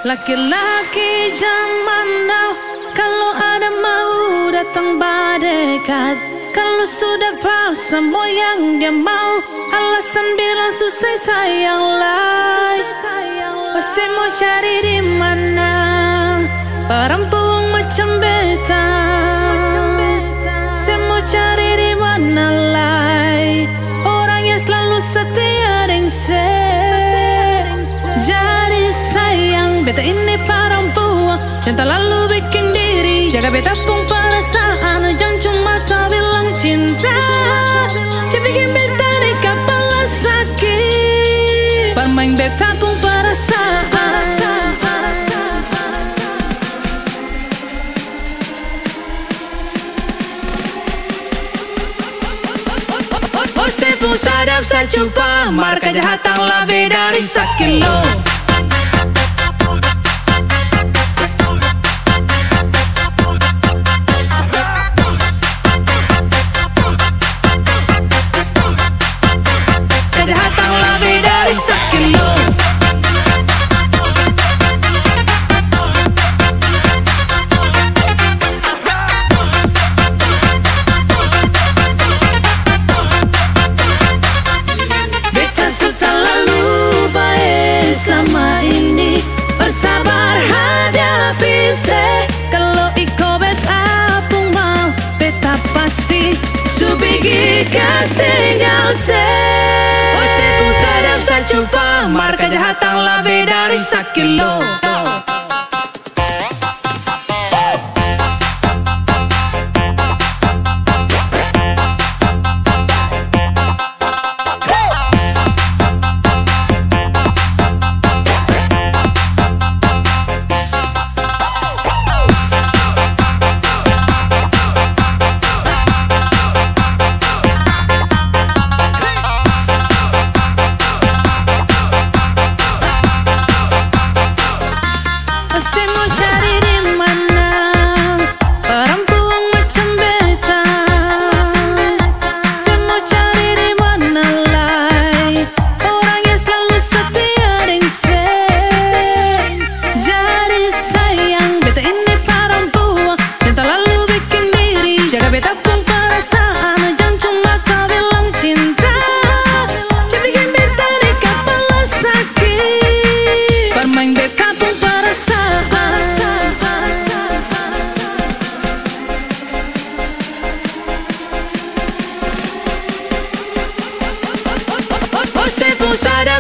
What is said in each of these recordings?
Laki-laki zaman now, kalau ada mau datang berdekat. Kalau sudah pas semua yang dia mau, alasan bilang susah sayanglah. Pasti mau cari di mana perempuan macam beta. Saya mau cari di mana lagi orang yang selalu setia dan jadi sayang. Beta ini perempuan yang tak lalu bikin diri, jaga beta pun perasaan, jangan cuma tak bilang cinta. Jangan bikin beta di kepala sakit, permain beta pun perasaan. Saya pun sadap saya jumpa marka kejahatan lebih dari sekilo. Kejahatan lebih dari sekilo. Beta sudah lalu baik selama ini, bersabar hadapi se. Kalau iko beta pun mau, beta pasti subigi kas tinggal se. Saya jumpa marka kejahatan lebih dari sekilo.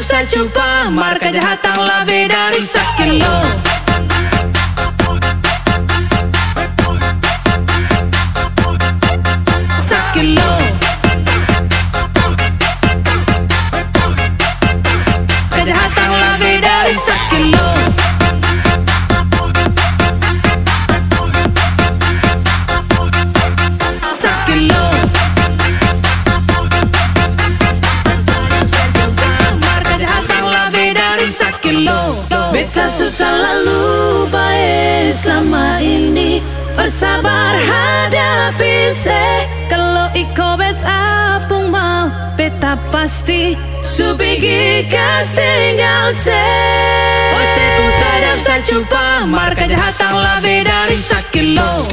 Saya jumpa marka kejahatan lebih dari sekilo. Sekilo. Kejahatan lebih dari sekilo. Sekilo. Beta sudah lalu baik selama ini, bersabar hadapi se. Kalau iko beta pun mau, beta pasti subigi kas tinggal se. Saya pun sadap saya jumpa marka kejahatan lebih dari sekilo.